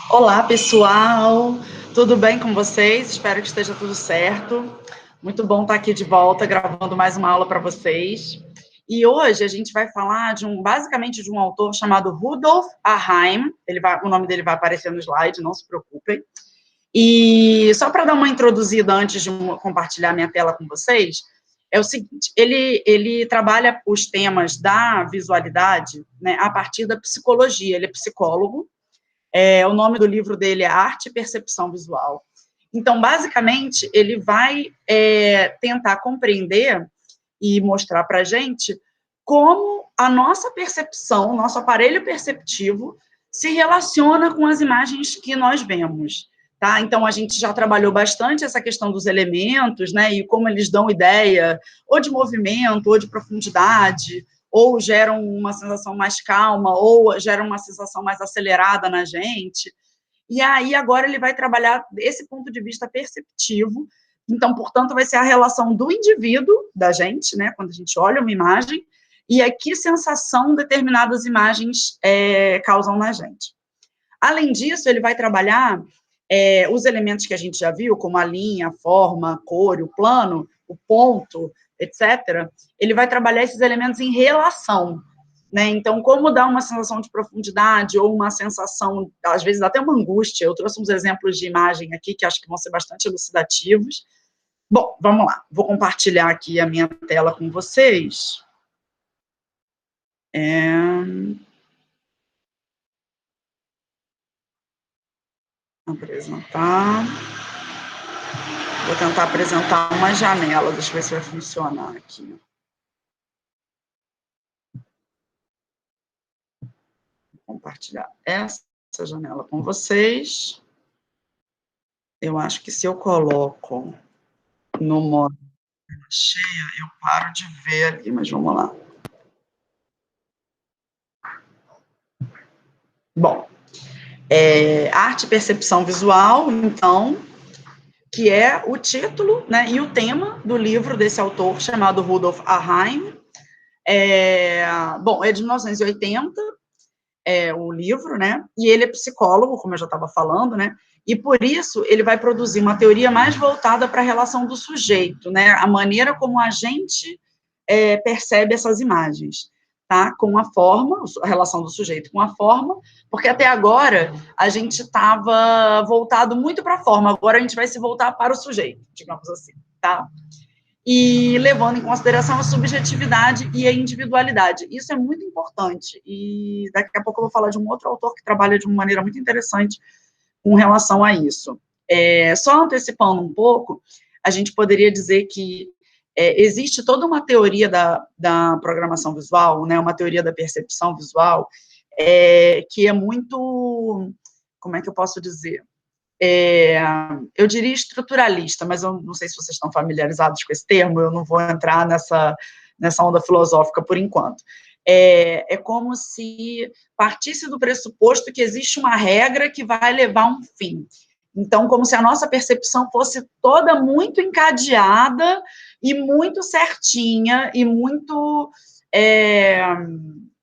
Olá, pessoal! Tudo bem com vocês? Espero que esteja tudo certo. Muito bom estar aqui de volta, gravando mais uma aula para vocês. E hoje a gente vai falar basicamente de um autor chamado Rudolf Arnheim. O nome dele vai aparecer no slide, não se preocupem. E só para dar uma introduzida antes de compartilhar minha tela com vocês, é o seguinte: ele trabalha os temas da visualidade, né, a partir da psicologia. Ele é psicólogo. O nome do livro dele é Arte e Percepção Visual. Então, basicamente, ele vai tentar compreender e mostrar para a gente como a nossa percepção, nosso aparelho perceptivo, se relaciona com as imagens que nós vemos. Tá? Então, a gente já trabalhou bastante essa questão dos elementos, né, e como eles dão ideia, ou de movimento, ou de profundidade, ou geram uma sensação mais calma, ou geram uma sensação mais acelerada na gente. E aí, agora, ele vai trabalhar esse ponto de vista perceptivo. Então, portanto, vai ser a relação do indivíduo, da gente, né, quando a gente olha uma imagem, e a que sensação determinadas imagens causam na gente. Além disso, ele vai trabalhar os elementos que a gente já viu, como a linha, a forma, a cor, o plano, o ponto, etc. Ele vai trabalhar esses elementos em relação, né? Então, como dar uma sensação de profundidade ou uma sensação, às vezes até uma angústia. Eu trouxe uns exemplos de imagem aqui que acho que vão ser bastante elucidativos. Bom, vamos lá. Vou compartilhar aqui a minha tela com vocês. Apresentar. Vou tentar apresentar uma janela, deixa eu ver se vai funcionar aqui. Vou compartilhar essa janela com vocês. Eu acho que se eu coloco no modo cheia, eu paro de ver ali, mas vamos lá. Bom, arte e percepção visual, então, que é o título, né, e o tema do livro desse autor chamado Rudolf Arnheim. Bom, é de 1980, o livro, né, e ele é psicólogo, como eu já estava falando, né, e por isso ele vai produzir uma teoria mais voltada para a relação do sujeito, né, a maneira como a gente percebe essas imagens, tá, com a forma, a relação do sujeito com a forma, porque até agora a gente estava voltado muito para a forma, agora a gente vai se voltar para o sujeito, digamos assim, tá? E levando em consideração a subjetividade e a individualidade. Isso é muito importante, e daqui a pouco eu vou falar de um outro autor que trabalha de uma maneira muito interessante com relação a isso. Só antecipando um pouco, a gente poderia dizer que existe toda uma teoria da programação visual, né, uma teoria da percepção visual, que é muito, como é que eu posso dizer? Eu diria estruturalista, mas eu não sei se vocês estão familiarizados com esse termo, eu não vou entrar nessa onda filosófica por enquanto. É como se partisse do pressuposto que existe uma regra que vai levar a um fim. Então, como se a nossa percepção fosse toda muito encadeada e muito certinha e muito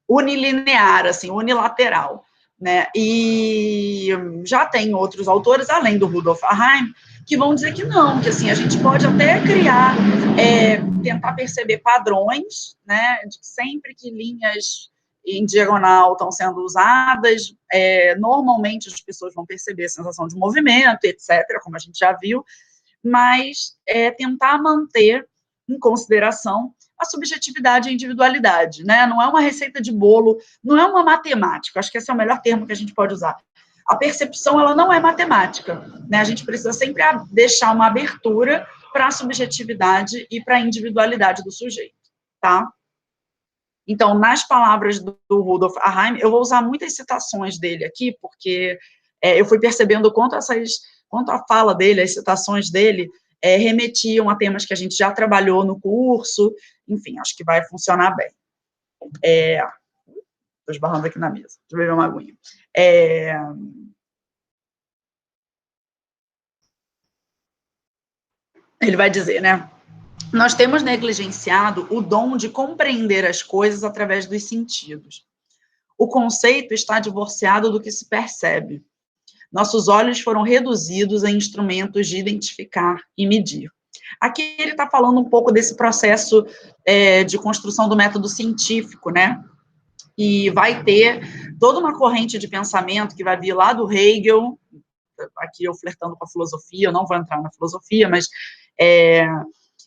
unilinear, assim, unilateral. Né? E já tem outros autores, além do Rudolf Arnheim, que vão dizer que não, que assim, a gente pode até criar, tentar perceber padrões, né, de que sempre que linhas em diagonal estão sendo usadas, normalmente as pessoas vão perceber a sensação de movimento, etc., como a gente já viu, mas tentar manter em consideração a subjetividade e a individualidade, né? Não é uma receita de bolo, não é uma matemática, acho que esse é o melhor termo que a gente pode usar. A percepção, ela não é matemática, né? A gente precisa sempre deixar uma abertura para a subjetividade e para a individualidade do sujeito, tá? Então, nas palavras do Rudolf Arnheim, eu vou usar muitas citações dele aqui, porque eu fui percebendo quanto a fala dele, as citações dele, remetiam a temas que a gente já trabalhou no curso, enfim, acho que vai funcionar bem. Estou esbarrando aqui na mesa, deixa eu beber uma aguinha. Ele vai dizer, né? Nós temos negligenciado o dom de compreender as coisas através dos sentidos. o conceito está divorciado do que se percebe. Nossos olhos foram reduzidos a instrumentos de identificar e medir. Aqui ele está falando um pouco desse processo de construção do método científico, né? E vai ter toda uma corrente de pensamento que vai vir lá do Hegel, aqui eu flertando com a filosofia, eu não vou entrar na filosofia, mas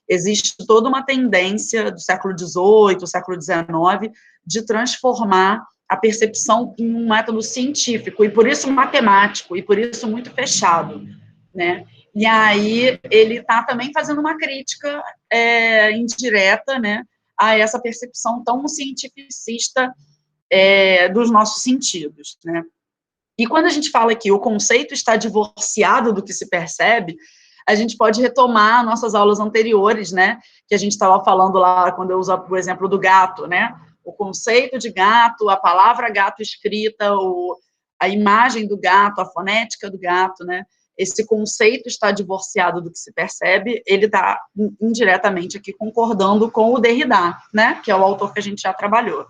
existe toda uma tendência do século XVIII, século XIX, de transformar a percepção em um método científico, e por isso matemático, e por isso muito fechado, né? E aí ele está também fazendo uma crítica indireta, né, a essa percepção tão cientificista dos nossos sentidos, né? E quando a gente fala que o conceito está divorciado do que se percebe, a gente pode retomar nossas aulas anteriores, né, que a gente estava falando lá, quando eu uso o exemplo do gato, né, o conceito de gato, a palavra gato escrita, a imagem do gato, a fonética do gato, né, esse conceito está divorciado do que se percebe, ele está indiretamente aqui concordando com o Derrida, né, que é o autor que a gente já trabalhou.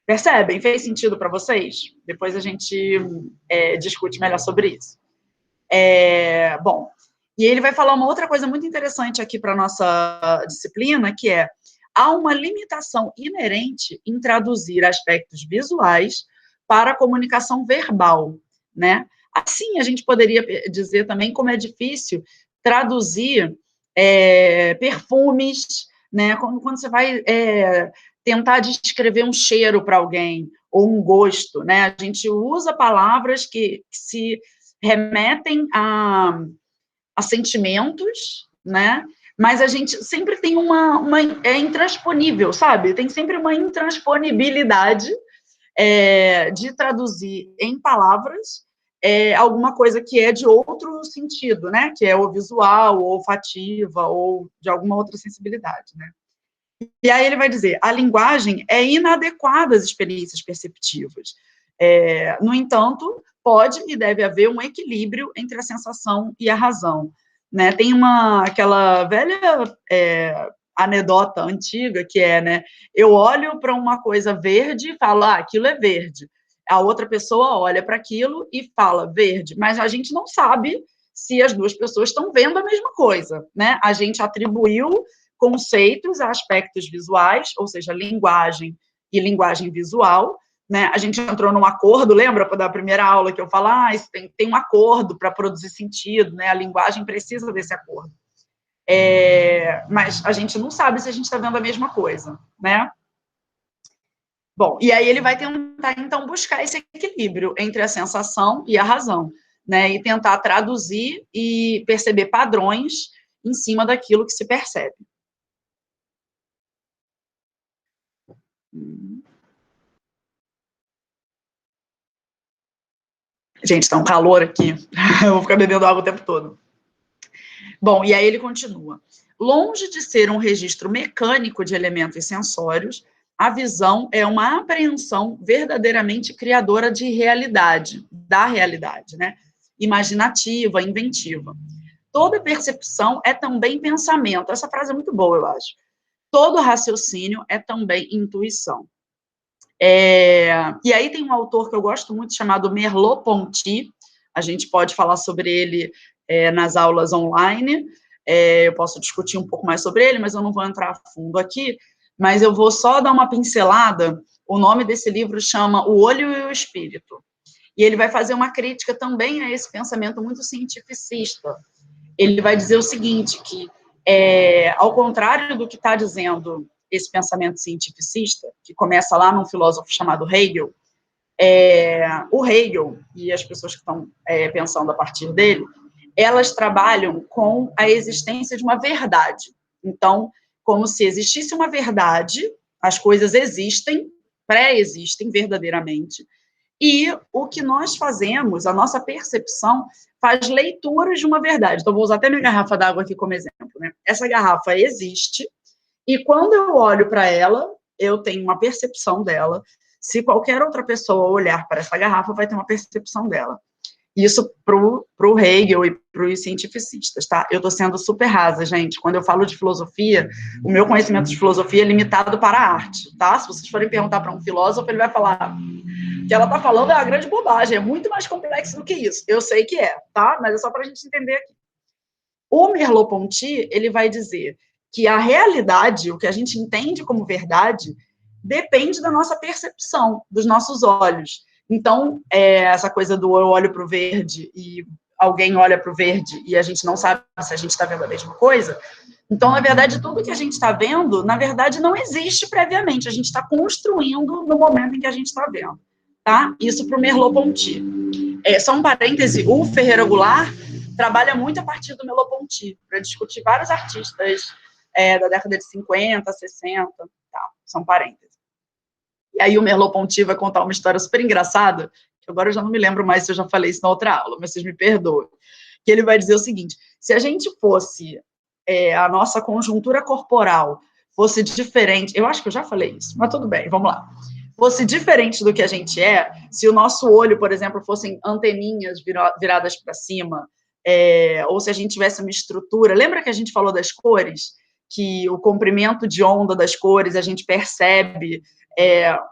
Percebem? Fez sentido para vocês? Depois a gente discute melhor sobre isso. Bom, e ele vai falar uma outra coisa muito interessante aqui para a nossa disciplina, que há uma limitação inerente em traduzir aspectos visuais para a comunicação verbal, né? Assim, a gente poderia dizer também como é difícil traduzir perfumes, né? Quando você vai tentar descrever um cheiro para alguém, ou um gosto, né? A gente usa palavras que se remetem a sentimentos, né? Mas a gente sempre tem é intransponível, sabe? Tem sempre uma intransponibilidade de traduzir em palavras alguma coisa que é de outro sentido, né? Que é ou visual, ou olfativa, ou de alguma outra sensibilidade, né? E aí ele vai dizer, a linguagem é inadequada às experiências perceptivas. No entanto, pode e deve haver um equilíbrio entre a sensação e a razão, né? Tem aquela velha anedota antiga que né? Eu olho para uma coisa verde e falo, aquilo é verde. A outra pessoa olha para aquilo e fala verde, mas a gente não sabe se as duas pessoas estão vendo a mesma coisa, né? A gente atribuiu conceitos a aspectos visuais, ou seja, linguagem e linguagem visual, né? A gente entrou num acordo, lembra da primeira aula que eu falo, isso tem um acordo para produzir sentido, né? A linguagem precisa desse acordo. Mas a gente não sabe se a gente está vendo a mesma coisa, né? Bom, e aí ele vai tentar, então, buscar esse equilíbrio entre a sensação e a razão, né? E tentar traduzir e perceber padrões em cima daquilo que se percebe. Gente, tá um calor aqui. Eu vou ficar bebendo água o tempo todo. Bom, e aí ele continua. Longe de ser um registro mecânico de elementos sensórios, a visão é uma apreensão verdadeiramente criadora de realidade, da realidade, né? Imaginativa, inventiva. Toda percepção é também pensamento. Essa frase é muito boa, eu acho. Todo raciocínio é também intuição. E aí tem um autor que eu gosto muito, chamado Merleau-Ponty, a gente pode falar sobre ele nas aulas online, eu posso discutir um pouco mais sobre ele, mas eu não vou entrar a fundo aqui, mas eu vou só dar uma pincelada. O nome desse livro chama O Olho e o Espírito, e ele vai fazer uma crítica também a esse pensamento muito cientificista. Ele vai dizer o seguinte, que ao contrário do que está dizendo esse pensamento cientificista, que começa lá num filósofo chamado Hegel, o Hegel e as pessoas que estão pensando a partir dele, elas trabalham com a existência de uma verdade. Então, como se existisse uma verdade, as coisas existem, pré-existem verdadeiramente, e o que nós fazemos, a nossa percepção, faz leituras de uma verdade. Então, vou usar até minha garrafa d'água aqui como exemplo, né? Essa garrafa existe, e quando eu olho para ela, eu tenho uma percepção dela. Se qualquer outra pessoa olhar para essa garrafa, vai ter uma percepção dela. Isso para o Hegel e para os cientificistas, tá? Eu estou sendo super rasa, gente. Quando eu falo de filosofia, o meu conhecimento de filosofia é limitado para a arte, tá? Se vocês forem perguntar para um filósofo, ele vai falar que ela está falando é uma grande bobagem, é muito mais complexo do que isso. Eu sei que é, tá? Mas é só para a gente entender aqui. O Merleau-Ponty, ele vai dizer que a realidade, o que a gente entende como verdade, depende da nossa percepção, dos nossos olhos. Então, essa coisa do eu olho para o verde e alguém olha para o verde e a gente não sabe se a gente está vendo a mesma coisa. Então, na verdade, tudo que a gente está vendo, na verdade, não existe previamente. A gente está construindo no momento em que a gente está vendo. Tá? Isso para o Merleau-Ponty. Só um parêntese, o Ferreira Goulart trabalha muito a partir do Merleau-Ponty, para discutir vários artistas da década de 50, 60, tá? São parênteses. E aí o Merleau-Ponty vai contar uma história super engraçada, que agora eu já não me lembro mais se eu já falei isso na outra aula, mas vocês me perdoem. Que ele vai dizer o seguinte, se a gente fosse, a nossa conjuntura corporal fosse diferente, eu acho que eu já falei isso, mas tudo bem, vamos lá. Fosse diferente do que a gente se o nosso olho, por exemplo, fossem anteninhas viradas para cima, ou se a gente tivesse uma estrutura, lembra que a gente falou das cores? Que o comprimento de onda das cores a gente percebe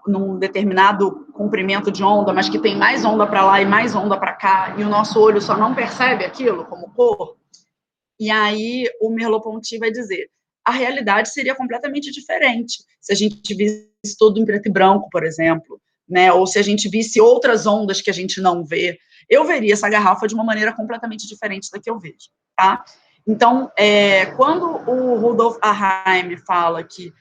num determinado comprimento de onda, mas que tem mais onda para lá e mais onda para cá, e o nosso olho só não percebe aquilo como cor. E aí o Merleau-Ponty vai dizer, a realidade seria completamente diferente se a gente visse tudo em preto e branco, por exemplo, né? Ou se a gente visse outras ondas que a gente não vê. Eu veria essa garrafa de uma maneira completamente diferente da que eu vejo, tá? Então, quando o Rudolf Ahime fala que,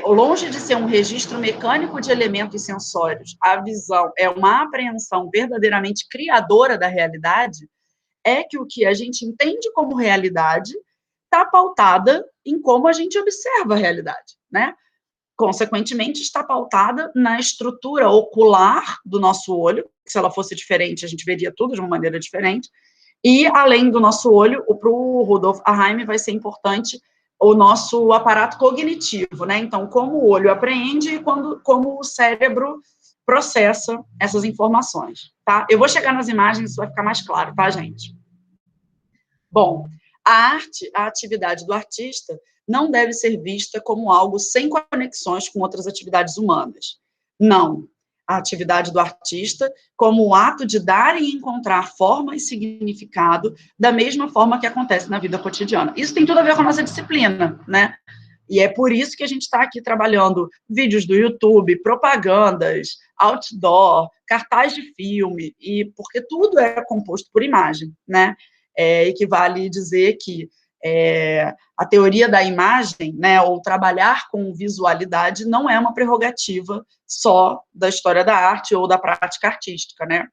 longe de ser um registro mecânico de elementos sensórios, a visão é uma apreensão verdadeiramente criadora da realidade, é que o que a gente entende como realidade está pautada em como a gente observa a realidade, né? Consequentemente, está pautada na estrutura ocular do nosso olho, se ela fosse diferente, a gente veria tudo de uma maneira diferente, e, além do nosso olho, para o Rudolf Ahime vai ser importante o nosso aparato cognitivo, né? Então, como o olho apreende e como o cérebro processa essas informações, tá? Eu vou chegar nas imagens, isso vai ficar mais claro, tá, gente? Bom, a atividade do artista não deve ser vista como algo sem conexões com outras atividades humanas. Não. A atividade do artista como o ato de dar e encontrar forma e significado da mesma forma que acontece na vida cotidiana. Isso tem tudo a ver com a nossa disciplina, né? E é por isso que a gente está aqui trabalhando vídeos do YouTube, propagandas, outdoor, cartaz de filme, e porque tudo é composto por imagem, né? Equivale dizer que a teoria da imagem, né, ou trabalhar com visualidade, não é uma prerrogativa só da história da arte ou da prática artística, né?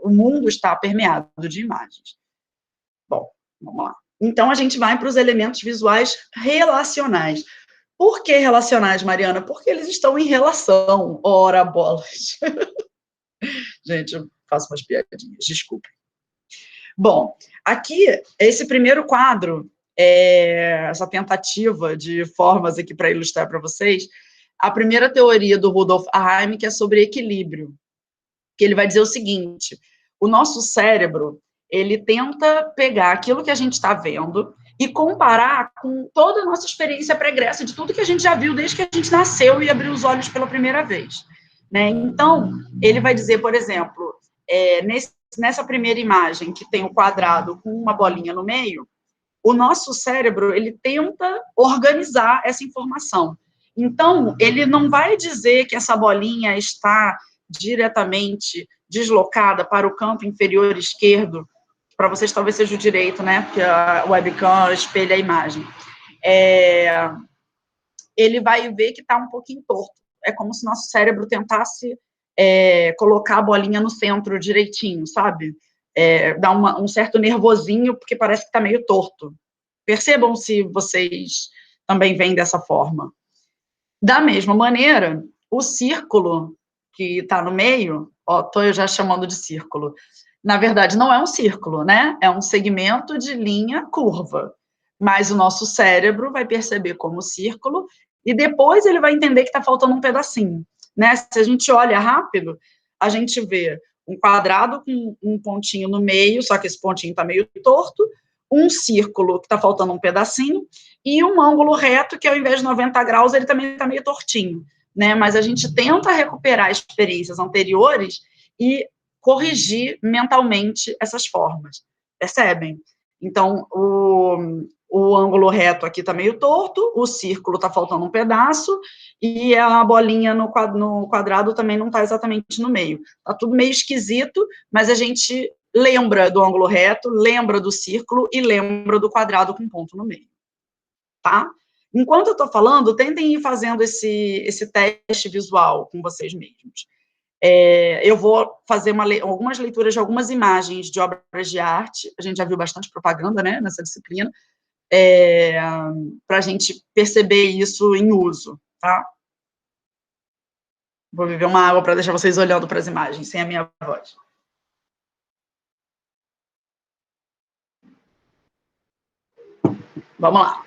O mundo está permeado de imagens. Bom, vamos lá. Então, a gente vai para os elementos visuais relacionais. Por que relacionais, Mariana? Porque eles estão em relação, ora bolas. Gente, eu faço umas piadinhas, desculpa. Bom, aqui, esse primeiro quadro, essa tentativa de formas aqui para ilustrar para vocês, a primeira teoria do Rudolf Ahime, que é sobre equilíbrio, que ele vai dizer o seguinte, o nosso cérebro, ele tenta pegar aquilo que a gente está vendo e comparar com toda a nossa experiência pregressa, de tudo que a gente já viu desde que a gente nasceu e abriu os olhos pela primeira vez, né? Então, ele vai dizer, por exemplo, nessa primeira imagem, que tem o quadrado com uma bolinha no meio, o nosso cérebro, ele tenta organizar essa informação. Então, ele não vai dizer que essa bolinha está diretamente deslocada para o canto inferior esquerdo, para vocês talvez seja o direito, né, porque a webcam espelha a imagem. Ele vai ver que está um pouquinho torto. É como se nosso cérebro tentasse colocar a bolinha no centro direitinho, sabe? Dá um certo nervosinho, porque parece que está meio torto. Percebam se vocês também veem dessa forma. Da mesma maneira, o círculo que está no meio, estou eu já chamando de círculo, na verdade não é um círculo, né? É um segmento de linha curva, mas o nosso cérebro vai perceber como círculo e depois ele vai entender que está faltando um pedacinho, né? Se a gente olha rápido, a gente vê um quadrado com um pontinho no meio, só que esse pontinho está meio torto, um círculo que está faltando um pedacinho, e um ângulo reto que, ao invés de 90 graus, ele também está meio tortinho, né? Mas a gente tenta recuperar experiências anteriores e corrigir mentalmente essas formas, percebem? Então, o ângulo reto aqui está meio torto, o círculo está faltando um pedaço, e a bolinha no quadrado também não está exatamente no meio. Está tudo meio esquisito, mas a gente lembra do ângulo reto, lembra do círculo e lembra do quadrado com ponto no meio, tá? Enquanto eu estou falando, tentem ir fazendo esse teste visual com vocês mesmos. Eu vou fazer algumas leituras de algumas imagens de obras de arte, a gente já viu bastante propaganda, né, nessa disciplina, para a gente perceber isso em uso, tá? Vou beber uma água para deixar vocês olhando para as imagens, sem a minha voz. Vamos lá.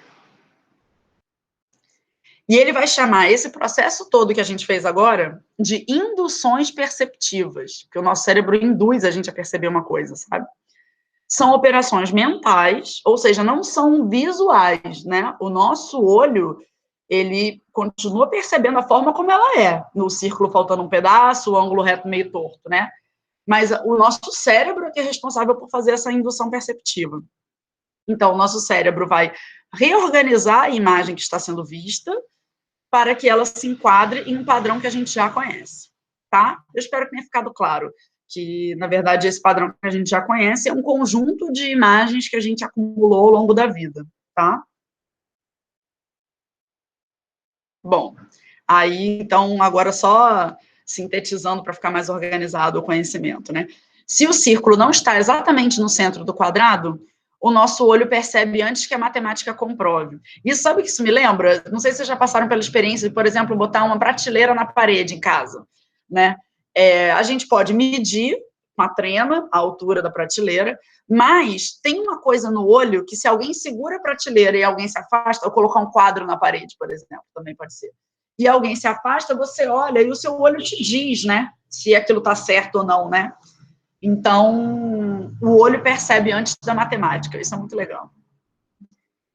E ele vai chamar esse processo todo que a gente fez agora de induções perceptivas, porque o nosso cérebro induz a gente a perceber uma coisa, sabe? São operações mentais, ou seja, não são visuais, né? O nosso olho, ele continua percebendo a forma como ela é, no círculo faltando um pedaço, o ângulo reto meio torto, né? Mas o nosso cérebro é que é responsável por fazer essa indução perceptiva. Então, o nosso cérebro vai reorganizar a imagem que está sendo vista para que ela se enquadre em um padrão que a gente já conhece, tá? Eu espero que tenha ficado claro que, na verdade, esse padrão que a gente já conhece é um conjunto de imagens que a gente acumulou ao longo da vida, tá? Bom, aí, então, agora só sintetizando para ficar mais organizado o conhecimento, né? Se o círculo não está exatamente no centro do quadrado, o nosso olho percebe antes que a matemática comprove. Isso, sabe o que isso me lembra? Não sei se vocês já passaram pela experiência de, por exemplo, botar uma prateleira na parede em casa, né? A gente pode medir com a trena a altura da prateleira, mas tem uma coisa no olho que se alguém segura a prateleira e alguém se afasta, ou colocar um quadro na parede, por exemplo, também pode ser, e alguém se afasta, você olha e o seu olho te diz, né, se aquilo está certo ou não, né? Então, o olho percebe antes da matemática, isso é muito legal.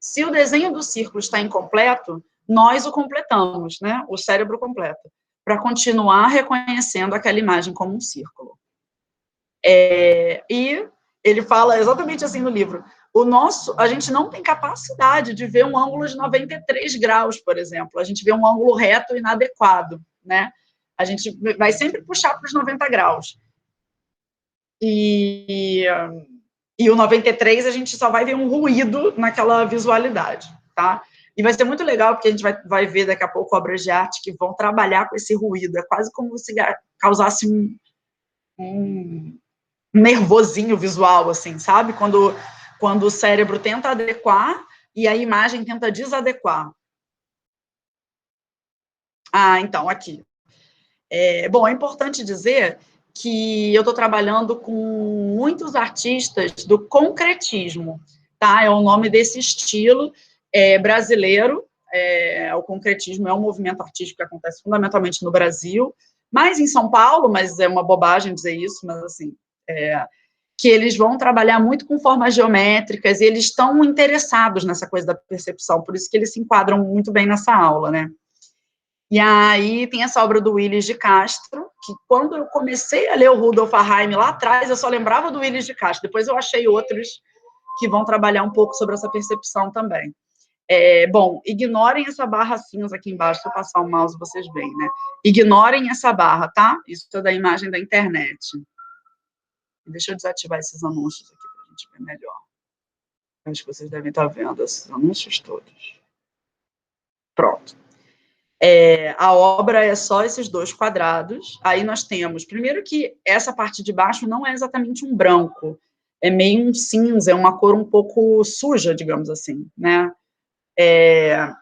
Se o desenho do círculo está incompleto, nós o completamos, né? O cérebro completa, para continuar reconhecendo aquela imagem como um círculo. E ele fala exatamente assim no livro, a gente não tem capacidade de ver um ângulo de 93 graus, por exemplo, a gente vê um ângulo reto inadequado, né? A gente vai sempre puxar para os 90 graus. E o 93 a gente só vai ver um ruído naquela visualidade, tá? E vai ser muito legal, porque a gente vai ver daqui a pouco obras de arte que vão trabalhar com esse ruído, é quase como se causasse um nervosinho visual, assim, sabe? Quando o cérebro tenta adequar e a imagem tenta desadequar. Então, aqui. Bom, é importante dizer que eu estou trabalhando com muitos artistas do concretismo, tá? É o nome desse estilo brasileiro. O concretismo é um movimento artístico que acontece fundamentalmente no Brasil, mais em São Paulo, mas é uma bobagem dizer isso, mas assim, que eles vão trabalhar muito com formas geométricas, e eles estão interessados nessa coisa da percepção, por isso que eles se enquadram muito bem nessa aula, né? E aí tem essa obra do Willis de Castro, que quando eu comecei a ler o Rudolf Arheim lá atrás, eu só lembrava do Willis de Castro, depois eu achei outros que vão trabalhar um pouco sobre essa percepção também. Bom, ignorem essa barra cinza aqui embaixo, se eu passar o mouse vocês veem, né? Ignorem essa barra, tá? Isso é da imagem da internet. Deixa eu desativar esses anúncios aqui para a gente ver melhor. Acho que vocês devem estar vendo esses anúncios todos. Pronto. A obra é só esses 2 quadrados. Aí nós temos, primeiro que essa parte de baixo não é exatamente um branco, é meio um cinza, é uma cor um pouco suja, digamos assim, né?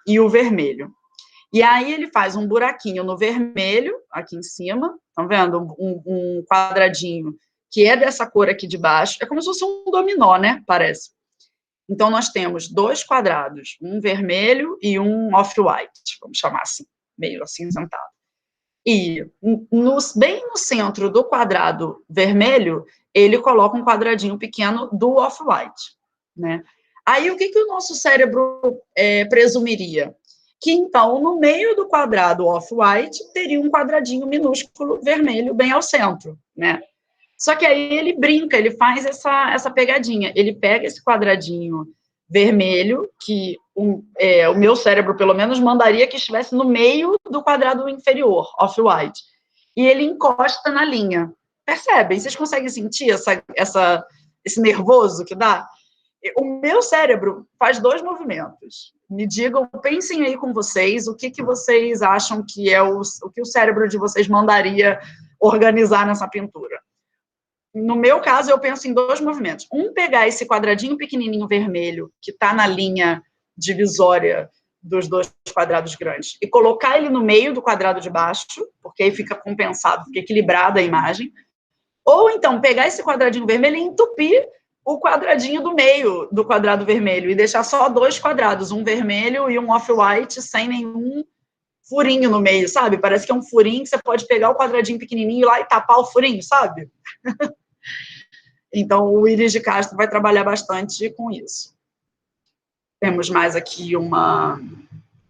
E o vermelho. E aí ele faz um buraquinho no vermelho, aqui em cima, estão vendo? Um quadradinho que é dessa cor aqui de baixo, é como se fosse um dominó, né? Parece. Então, nós temos 2 quadrados, um vermelho e um off-white, vamos chamar assim, meio acinzentado. E bem no centro do quadrado vermelho, ele coloca um quadradinho pequeno do off-white, né? Aí, o que o nosso cérebro presumiria? que então, no meio do quadrado off-white, teria um quadradinho minúsculo vermelho bem ao centro, né? Só que aí ele brinca, ele faz essa pegadinha. Ele pega esse quadradinho vermelho, que o meu cérebro, pelo menos, mandaria que estivesse no meio do quadrado inferior, off-white. E ele encosta na linha. Percebem? Vocês conseguem sentir esse nervoso que dá? O meu cérebro faz 2 movimentos. Me digam, pensem aí com vocês, o que vocês acham que é o que o cérebro de vocês mandaria organizar nessa pintura. No meu caso, eu penso em 2 movimentos. Um, pegar esse quadradinho pequenininho vermelho, que está na linha divisória dos 2 quadrados grandes, e colocar ele no meio do quadrado de baixo, porque aí fica compensado, fica equilibrada a imagem. Ou, então, pegar esse quadradinho vermelho e entupir o quadradinho do meio do quadrado vermelho e deixar só 2 quadrados, um vermelho e um off-white, sem nenhum furinho no meio, sabe? Parece que é um furinho que você pode pegar o quadradinho pequenininho lá e tapar o furinho, sabe? Então, o Willis de Castro vai trabalhar bastante com isso. Temos mais aqui uma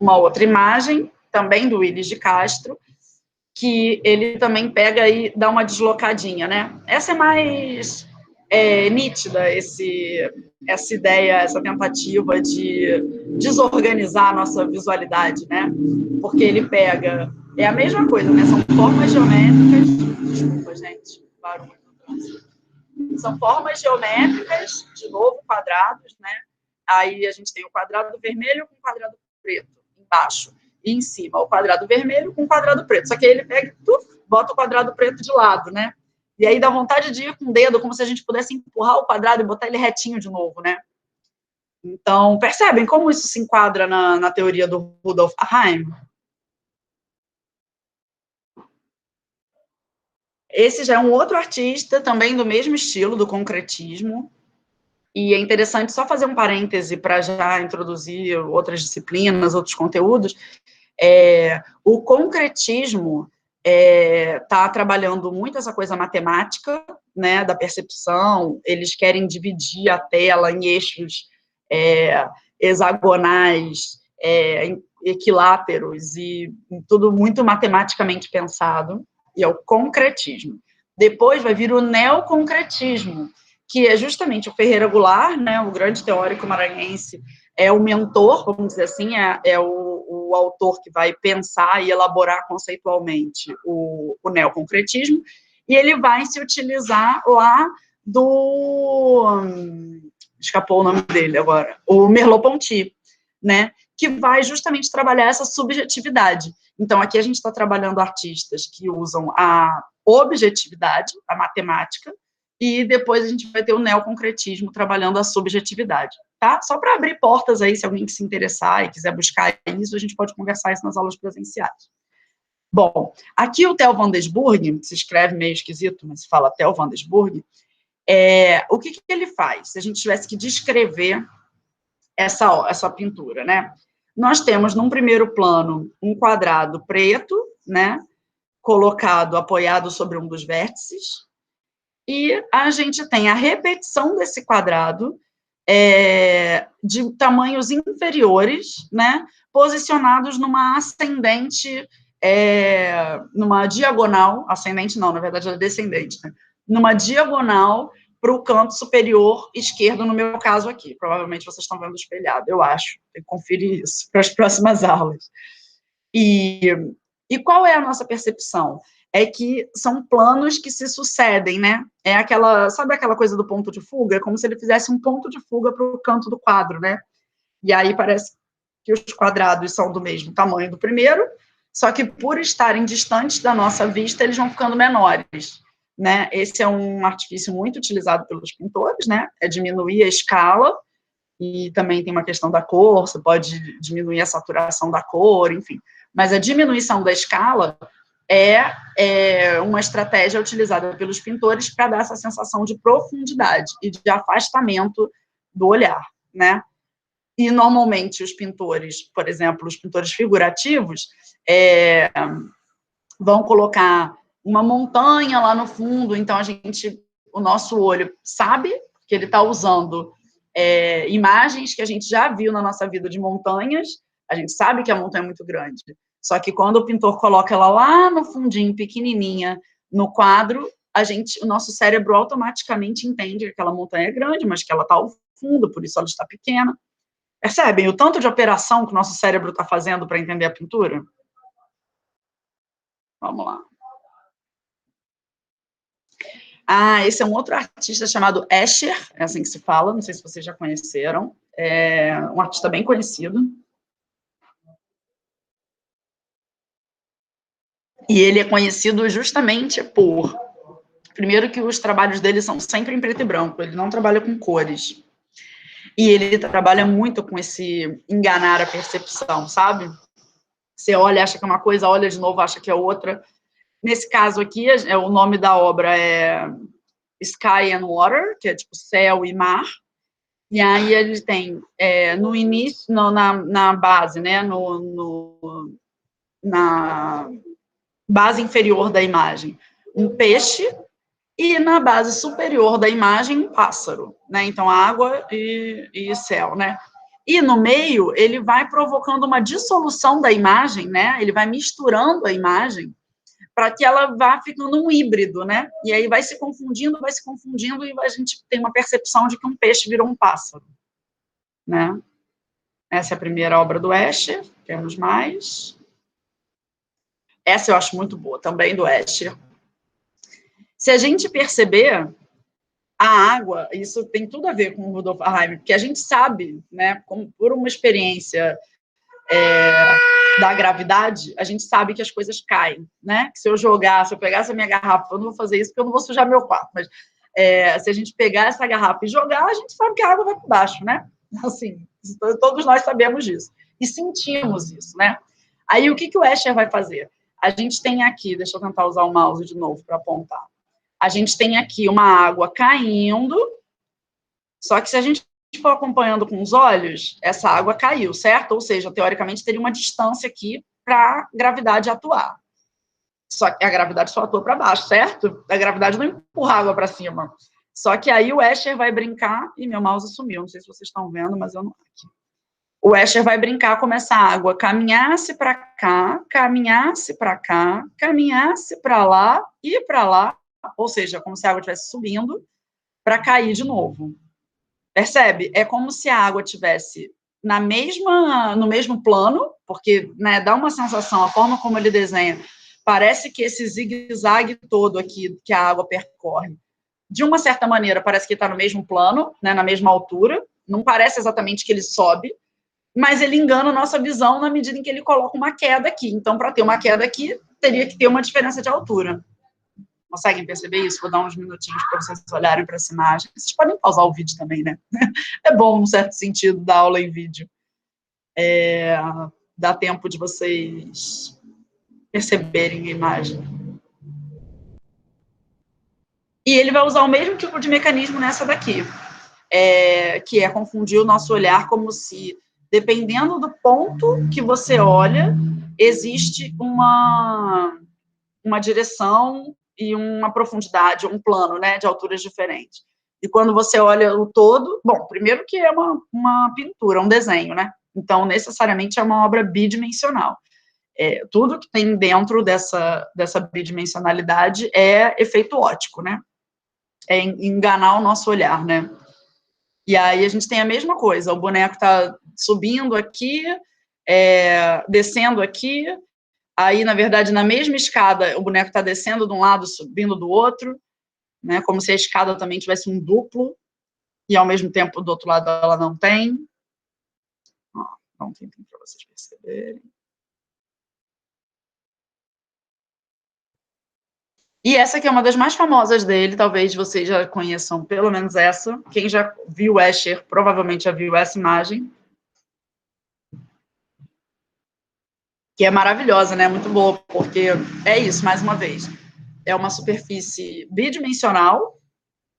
outra imagem, também do Willis de Castro, que ele também pega e dá uma deslocadinha, né? Essa é mais nítida, essa ideia, essa tentativa de desorganizar a nossa visualidade, né? Porque ele pega... É a mesma coisa, né? São formas geométricas... Desculpa, gente, barulho do trânsito. São formas geométricas, de novo, quadrados, né? Aí a gente tem o quadrado vermelho com o quadrado preto embaixo. E em cima o quadrado vermelho com o quadrado preto. Só que aí ele pega e bota o quadrado preto de lado, né? E aí dá vontade de ir com o dedo, como se a gente pudesse empurrar o quadrado e botar ele retinho de novo, né? Então, percebem como isso se enquadra na teoria do Rudolf Arnhem? Esse já é um outro artista, também do mesmo estilo, do concretismo. E é interessante só fazer um parêntese para já introduzir outras disciplinas, outros conteúdos. O concretismo está trabalhando muito essa coisa matemática, né, da percepção. Eles querem dividir a tela em eixos hexagonais, equiláteros, e tudo muito matematicamente pensado, e é o concretismo. Depois vai vir o neoconcretismo, que é justamente o Ferreira Goulart, né, o grande teórico maranhense, é o mentor, vamos dizer assim, é o autor que vai pensar e elaborar conceitualmente o neoconcretismo, e ele vai se utilizar lá escapou o nome dele agora, o Merleau-Ponty, né, que vai justamente trabalhar essa subjetividade. Então, aqui a gente está trabalhando artistas que usam a objetividade, a matemática, e depois a gente vai ter o neoconcretismo trabalhando a subjetividade, tá? Só para abrir portas aí, se alguém se interessar e quiser buscar isso, a gente pode conversar isso nas aulas presenciais. Bom, aqui o Theo van Doesburg, se escreve meio esquisito, mas se fala Theo van Doesburg, o que ele faz? Se a gente tivesse que descrever essa pintura, né? Nós temos, num primeiro plano, um quadrado preto, né? Colocado, apoiado sobre um dos vértices, e a gente tem a repetição desse quadrado de tamanhos inferiores, né, posicionados numa ascendente, numa diagonal, ascendente não, na verdade é descendente, né, numa diagonal para o canto superior esquerdo, no meu caso aqui. Provavelmente vocês estão vendo espelhado, eu acho. Tem que conferir isso para as próximas aulas. E qual é a nossa percepção? É que são planos que se sucedem, né? Sabe aquela coisa do ponto de fuga? É como se ele fizesse um ponto de fuga para o canto do quadro, né? E aí parece que os quadrados são do mesmo tamanho do primeiro, só que por estarem distantes da nossa vista, eles vão ficando menores, né? Esse é um artifício muito utilizado pelos pintores, né? É diminuir a escala, e também tem uma questão da cor, você pode diminuir a saturação da cor, enfim. Mas a diminuição da escala é uma estratégia utilizada pelos pintores para dar essa sensação de profundidade e de afastamento do olhar, né? E, normalmente, os pintores, por exemplo, os pintores figurativos, vão colocar uma montanha lá no fundo, então o nosso olho sabe que ele está usando imagens que a gente já viu na nossa vida de montanhas, A gente sabe que a montanha é muito grande. Só que quando o pintor coloca ela lá no fundinho, pequenininha, no quadro, o nosso cérebro automaticamente entende que aquela montanha é grande, mas que ela está ao fundo, por isso ela está pequena. Percebem o tanto de operação que o nosso cérebro está fazendo para entender a pintura? Vamos lá. Esse é um outro artista chamado Escher, é assim que se fala, não sei se vocês já conheceram, é um artista bem conhecido. E ele é conhecido justamente por, primeiro, que os trabalhos dele são sempre em preto e branco, ele não trabalha com cores. E ele trabalha muito com esse enganar a percepção, sabe? Você olha, acha que é uma coisa, olha de novo, acha que é outra. Nesse caso aqui, o nome da obra é Sky and Water, que é tipo céu e mar. E aí ele tem, no início, na base, né, na base inferior da imagem, um peixe, e na base superior da imagem, um pássaro, né? Então, água e céu, né? E no meio, ele vai provocando uma dissolução da imagem, né? Ele vai misturando a imagem para que ela vá ficando um híbrido, né? E aí vai se confundindo, e a gente tem uma percepção de que um peixe virou um pássaro, né? Essa é a primeira obra do Escher, temos mais. Essa eu acho muito boa, também do Escher. Se a gente perceber, a água, isso tem tudo a ver com o Rudolf Aheimer, porque a gente sabe, né, por uma experiência da gravidade, a gente sabe que as coisas caem, né? Que se eu pegasse a minha garrafa, eu não vou fazer isso porque eu não vou sujar meu quarto, mas se a gente pegar essa garrafa e jogar, a gente sabe que a água vai para baixo, né? Assim, todos nós sabemos disso. E sentimos isso, né? Aí, o que o Escher vai fazer? A gente tem aqui, deixa eu tentar usar o mouse de novo para apontar. A gente tem aqui uma água caindo, só que se a gente for acompanhando com os olhos, essa água caiu, certo? Ou seja, teoricamente, teria uma distância aqui para a gravidade atuar. Só que a gravidade só atua para baixo, certo? A gravidade não empurra a água para cima. Só que aí o Escher vai brincar, e meu mouse sumiu, não sei se vocês estão vendo, mas eu não aqui. O Escher vai brincar como essa água caminhasse para cá, caminhasse para cá, caminhasse para lá e para lá, ou seja, como se a água estivesse subindo para cair de novo. Percebe? É como se a água tivesse no mesmo plano, porque, né, dá uma sensação, a forma como ele desenha, parece que esse zigue-zague todo aqui que a água percorre, de uma certa maneira, parece que está no mesmo plano, né, na mesma altura, não parece exatamente que ele sobe, mas ele engana a nossa visão na medida em que ele coloca uma queda aqui. Então, para ter uma queda aqui, teria que ter uma diferença de altura. Conseguem perceber isso? Vou dar uns minutinhos para vocês olharem para essa imagem. Vocês podem pausar o vídeo também, né? É bom, num certo sentido, dar aula em vídeo. Dá tempo de vocês perceberem a imagem. E ele vai usar o mesmo tipo de mecanismo nessa daqui, que é confundir o nosso olhar como se, dependendo do ponto que você olha, existe uma direção e uma profundidade, um plano, né, de alturas diferentes. E quando você olha o todo, bom, primeiro que é uma pintura, um desenho, né? Então, necessariamente é uma obra bidimensional. Tudo que tem dentro dessa bidimensionalidade é efeito óptico, né? É enganar o nosso olhar, né? E aí a gente tem a mesma coisa, o boneco está subindo aqui, descendo aqui, aí, na verdade, na mesma escada, o boneco está descendo de um lado, subindo do outro, né, como se a escada também tivesse um duplo, e ao mesmo tempo, do outro lado, ela não tem. Ó, dá um tempinho para vocês perceberem. E essa aqui é uma das mais famosas dele, talvez vocês já conheçam pelo menos essa. Quem já viu Escher, provavelmente já viu essa imagem. Que é maravilhosa, né? Muito boa, porque é isso, mais uma vez. É uma superfície bidimensional,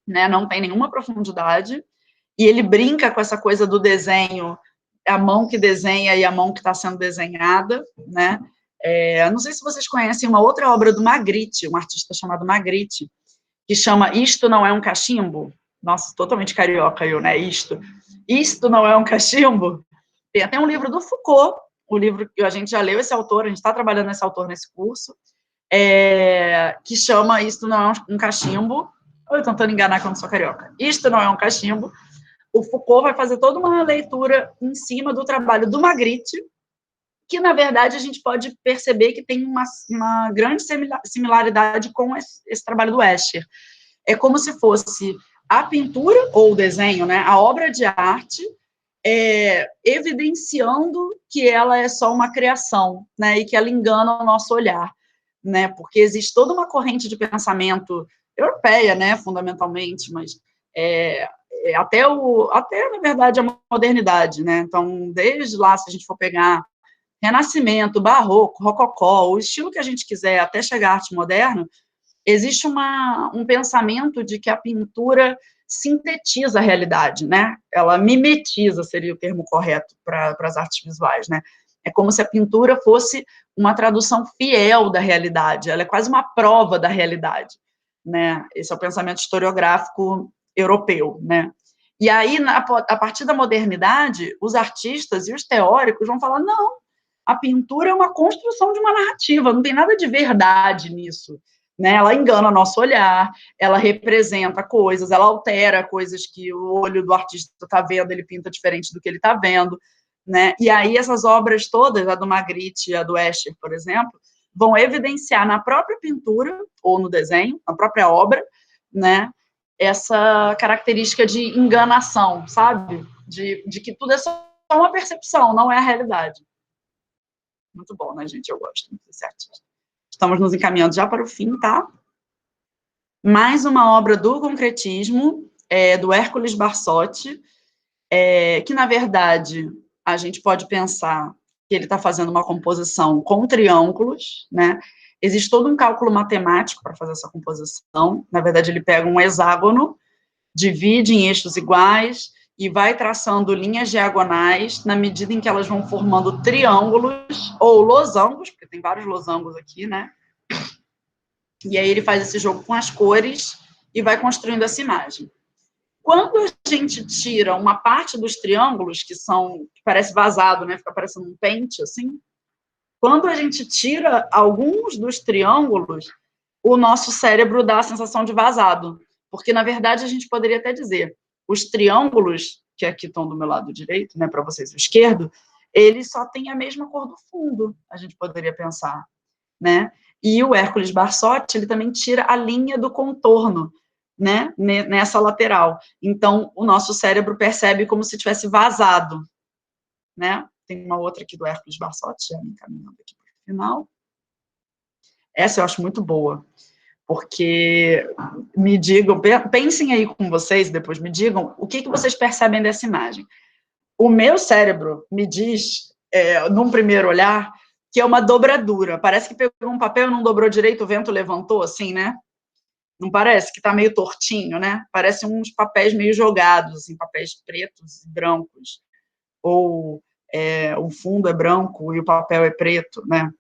né? Não tem nenhuma profundidade, e ele brinca com essa coisa do desenho, a mão que desenha e a mão que está sendo desenhada, né? Não sei se vocês conhecem uma outra obra do Magritte, um artista chamado Magritte, que chama Isto Não É um Cachimbo. Nossa, totalmente carioca eu, né? Isto não é um cachimbo. Tem até um livro do Foucault o livro que a gente já leu esse autor, a gente está trabalhando nesse autor nesse curso, que chama Isto Não é um Cachimbo. Eu tentando enganar quando sou carioca. Isto Não é um Cachimbo. O Foucault vai fazer toda uma leitura em cima do trabalho do Magritte, que, na verdade, a gente pode perceber que tem uma grande similaridade com esse trabalho do Escher. É como se fosse a pintura, ou o desenho, né, a obra de arte, evidenciando que ela é só uma criação, né, e que ela engana o nosso olhar, né, porque existe toda uma corrente de pensamento europeia, né, fundamentalmente, mas até, na verdade, a modernidade, né, então, desde lá, se a gente for pegar Renascimento, Barroco, Rococó, o estilo que a gente quiser, até chegar à arte moderna, existe um pensamento de que a pintura sintetiza a realidade, né? Ela mimetiza, seria o termo correto para as artes visuais, né? É como se a pintura fosse uma tradução fiel da realidade, ela é quase uma prova da realidade, né? Esse é o pensamento historiográfico europeu, né? E aí, a partir da modernidade, os artistas e os teóricos vão falar, não, a pintura é uma construção de uma narrativa, não tem nada de verdade nisso, né? Ela engana o nosso olhar, ela representa coisas, ela altera coisas que o olho do artista está vendo, ele pinta diferente do que ele está vendo, né? E aí essas obras todas, a do Magritte e a do Escher, por exemplo, vão evidenciar na própria pintura, ou no desenho, na própria obra, né, essa característica de enganação, sabe? De que tudo é só uma percepção, não é a realidade. Muito bom, né, gente? Eu gosto muito desse artista. Estamos nos encaminhando já para o fim, tá? Mais uma obra do concretismo, do Hércules Barsotti, que, na verdade, a gente pode pensar que ele está fazendo uma composição com triângulos, né? Existe todo um cálculo matemático para fazer essa composição. Na verdade, ele pega um hexágono, divide em eixos iguais e vai traçando linhas diagonais na medida em que elas vão formando triângulos ou losangos, porque tem vários losangos aqui, né? E aí ele faz esse jogo com as cores e vai construindo essa imagem. Quando a gente tira uma parte dos triângulos, que parece vazado, né? Fica parecendo um pente, assim. Quando a gente tira alguns dos triângulos, o nosso cérebro dá a sensação de vazado. Porque, na verdade, a gente poderia até dizer, os triângulos, que aqui estão do meu lado direito, né, para vocês o esquerdo, eles só têm a mesma cor do fundo, a gente poderia pensar, né? E o Hércules Barsotti, ele também tira a linha do contorno, né, nessa lateral. Então, o nosso cérebro percebe como se tivesse vazado, né? Tem uma outra aqui do Hércules Barsotti, já me encaminhando aqui para o final. Essa eu acho muito boa, porque me digam, pensem aí com vocês, depois me digam, o que vocês percebem dessa imagem. O meu cérebro me diz, num primeiro olhar, que é uma dobradura. Parece que pegou um papel e não dobrou direito, o vento levantou, assim, né? Não parece? Que está meio tortinho, né? Parece uns papéis meio jogados, assim, papéis pretos e brancos. Ou o fundo é branco e o papel é preto, né?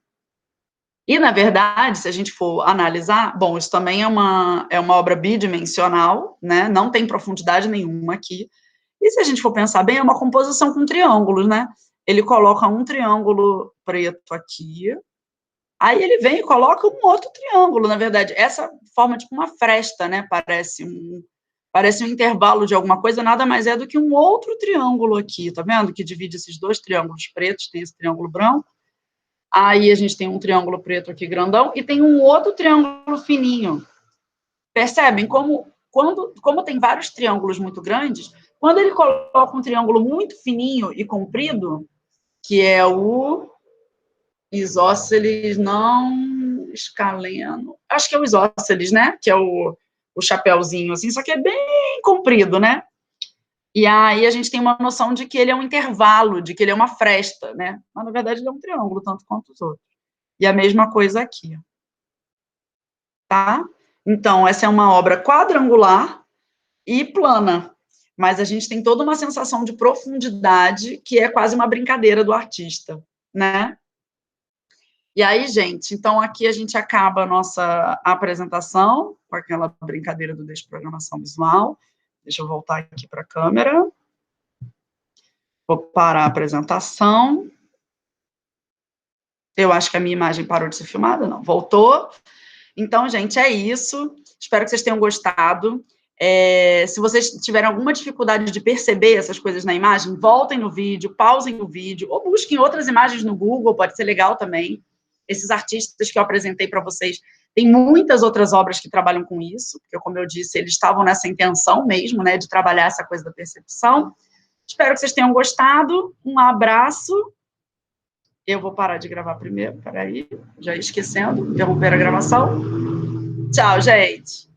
E, na verdade, se a gente for analisar, bom, isso também é uma obra bidimensional, né? Não tem profundidade nenhuma aqui. E se a gente for pensar bem, é uma composição com triângulos, né? Ele coloca um triângulo preto aqui, aí ele vem e coloca um outro triângulo, na verdade. Essa forma tipo uma fresta, né? Parece um intervalo de alguma coisa, nada mais é do que um outro triângulo aqui, tá vendo? Que divide esses dois triângulos pretos, tem esse triângulo branco. Aí a gente tem um triângulo preto aqui grandão e tem um outro triângulo fininho. Percebem como tem vários triângulos muito grandes, quando ele coloca um triângulo muito fininho e comprido, que é o isósceles não escaleno, acho que é o isósceles, né? Que é o chapéuzinho, assim, só que é bem comprido, né? E aí a gente tem uma noção de que ele é um intervalo, de que ele é uma fresta, né? Mas, na verdade, ele é um triângulo, tanto quanto os outros. E a mesma coisa aqui, tá? Então, essa é uma obra quadrangular e plana, mas a gente tem toda uma sensação de profundidade que é quase uma brincadeira do artista, né? E aí, gente, então aqui a gente acaba a nossa apresentação com aquela brincadeira do desprogramação visual. Deixa eu voltar aqui para a câmera. Vou parar a apresentação. Eu acho que a minha imagem parou de ser filmada, não. Voltou. Então, gente, é isso. Espero que vocês tenham gostado. Se vocês tiverem alguma dificuldade de perceber essas coisas na imagem, voltem no vídeo, pausem o vídeo, ou busquem outras imagens no Google, pode ser legal também. Esses artistas que eu apresentei para vocês, tem muitas outras obras que trabalham com isso, porque, como eu disse, eles estavam nessa intenção mesmo, né, de trabalhar essa coisa da percepção. Espero que vocês tenham gostado. Um abraço. Eu vou parar de gravar primeiro, peraí, já ia esquecendo, interromper a gravação. Tchau, gente.